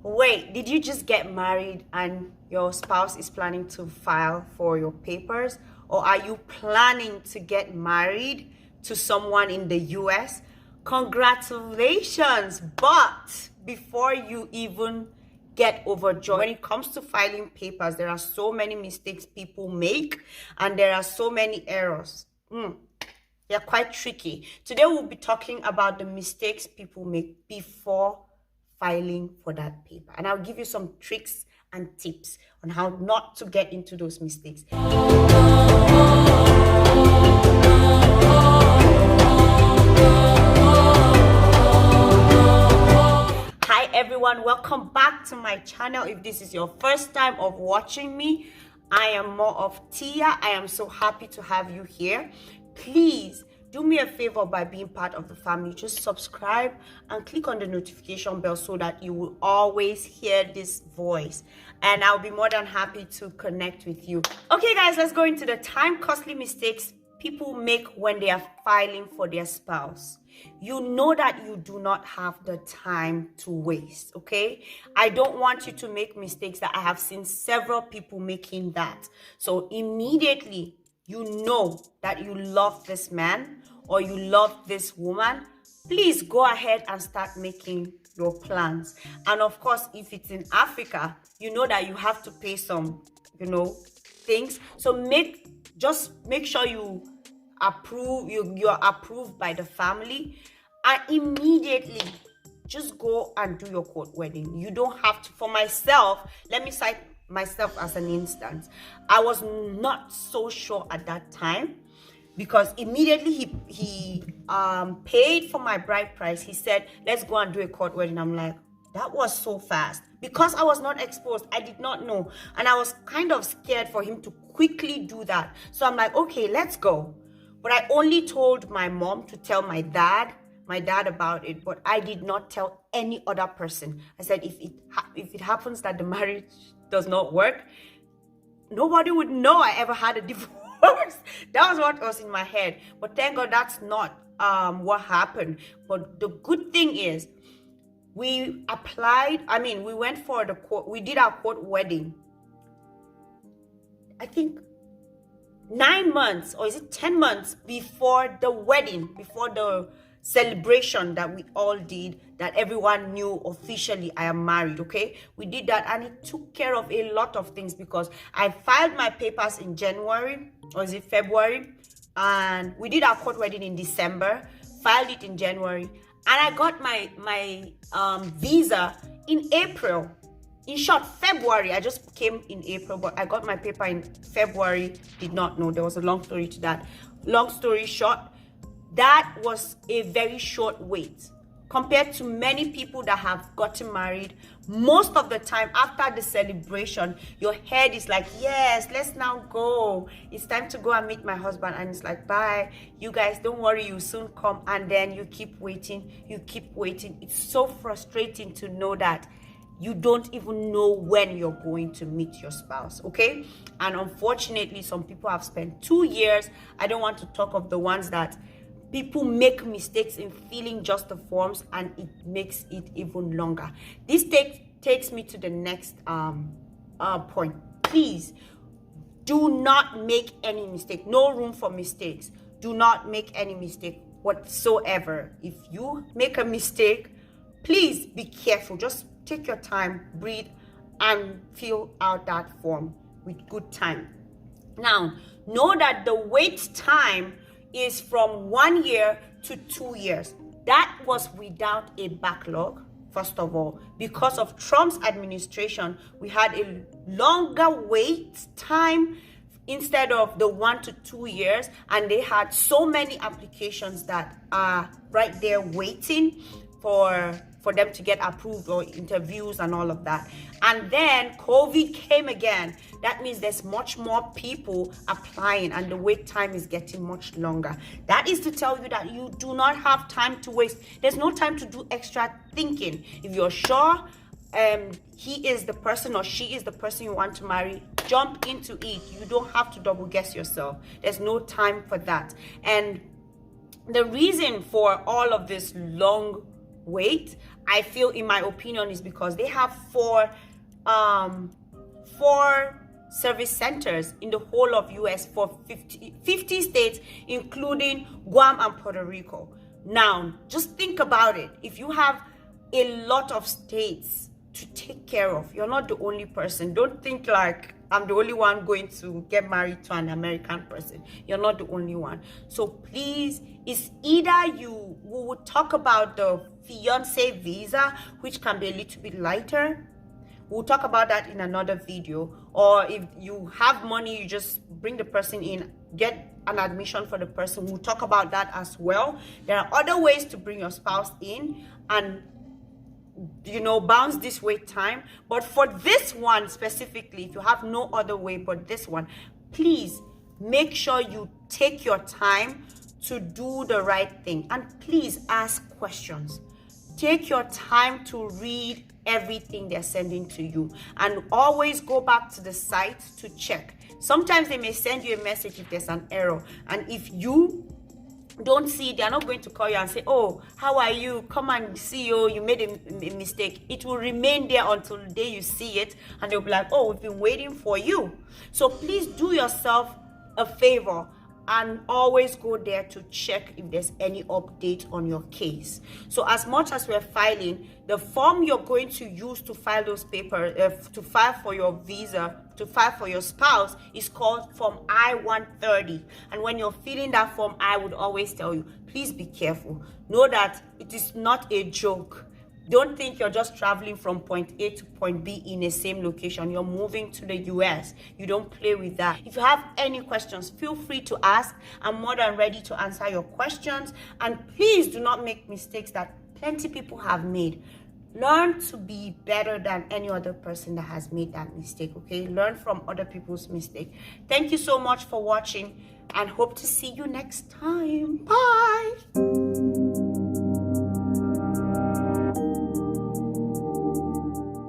Wait, did you just get married and your spouse is planning to file for your papers? Or are you planning to get married to someone in the US? Congratulations! But before you even get overjoyed, when it comes to filing papers, there are so many mistakes people make and there are so many errors. They're quite tricky. Today we'll be talking about the mistakes people make before filing for that paper. And I'll give you some tricks and tips on how not to get into those mistakes. Hi everyone, welcome back to my channel. If this is your first time of watching me, I am More of Tia. I am so happy to have you here. Please do me a favor by being part of the family. Just subscribe and click on the notification bell so that you will always hear this voice. And I'll be more than happy to connect with you. Okay, guys, let's go into the time-costly mistakes people make when they are filing for their spouse. You know that you do not have the time to waste, okay? I don't want you to make mistakes that I have seen several people making that. So immediately, you know that you love this man or you love this woman, please go ahead and start making your plans. And of course, if it's in Africa, you know that you have to pay some, things. So just make sure you're approved by the family, and immediately just go and do your court wedding. You don't have to. For myself, let me cite myself as an instance. I was not so sure at that time because immediately he paid for my bride price. He said, let's go and do a court wedding. I'm like, that was so fast. Because I was not exposed, I did not know, and I was kind of scared for him to quickly do that. So I'm like, okay, let's go. But I only told my mom to tell my dad about it, but I did not tell any other person. I said, if it happens that the marriage does not work, nobody would know I ever had a divorce. That was what was in my head. But thank God that's not what happened. But the good thing is, we went for the court, we did our court wedding, I think 9 months, or is it 10 months before the wedding, before the celebration that we all did, that everyone knew officially I am married, okay? We did that, and it took care of a lot of things because I filed my papers in January, or is it February? And we did our court wedding in December, filed it in January, and I got my visa in April. In short, February. I just came in April, but I got my paper in February. Did not know. There was a long story to that. Long story short, that was a very short wait compared to many people that have gotten married. Most of the time after the celebration, your head is like, yes, let's now go. It's time to go and meet my husband. And it's like, bye, you guys, don't worry, you soon come. And then you keep waiting, you keep waiting. It's so frustrating to know that you don't even know when you're going to meet your spouse, okay? And unfortunately, some people have spent 2 years. I don't want to talk of the ones that people make mistakes in filling just the forms, and it makes it even longer. This takes me to the next point. Please do not make any mistake. No room for mistakes. Do not make any mistake whatsoever. If you make a mistake, please be careful. Just take your time, breathe, and fill out that form with good time. Now, know that the wait time is from 1 year to 2 years. That was without a backlog, first of all. Because of Trump's administration, we had a longer wait time instead of the 1 to 2 years, and they had so many applications that are right there waiting for them to get approved, or interviews and all of that. And then COVID came again. That means there's much more people applying and the wait time is getting much longer. That is to tell you that you do not have time to waste. There's no time to do extra thinking. If you're sure he is the person or she is the person you want to marry, jump into it. You don't have to double guess yourself. There's no time for that. And the reason for all of this long wait, I feel, in my opinion, is because they have four service centers in the whole of US for 50 states, including Guam and Puerto Rico. Now, just think about it. If you have a lot of states to take care of, you're not the only person. Don't think like I'm the only one going to get married to an American person. You're not the only one. So please, it's either we would talk about the fiance visa, which can be a little bit lighter. We'll talk about that in another video. Or if you have money, you just bring the person in, get an admission for the person. We'll talk about that as well. There are other ways to bring your spouse in and, you know, bounce this wait time. But for this one specifically, if you have no other way but this one, please make sure you take your time to do the right thing. And please ask questions. Take your time to read everything they're sending to you, and always go back to the site to check. Sometimes they may send you a message if there's an error, and if you don't see it, they're not going to call you and say, oh, how are you, come and see you, you made a mistake. It will remain there until the day you see it, and they'll be like, oh, we've been waiting for you. So please do yourself a favor and always go there to check if there's any update on your case. So as much as we're filing, the form you're going to use to file those papers, to file for your visa, to file for your spouse, is called Form I-130. And when you're filling that form, I would always tell you, please be careful. Know that it is not a joke. Don't think you're just traveling from point A to point B in the same location. You're moving to the US. You don't play with that. If you have any questions, feel free to ask. I'm more than ready to answer your questions. And please do not make mistakes that plenty people have made. Learn to be better than any other person that has made that mistake, okay? Learn from other people's mistake. Thank you so much for watching, and hope to see you next time. Bye.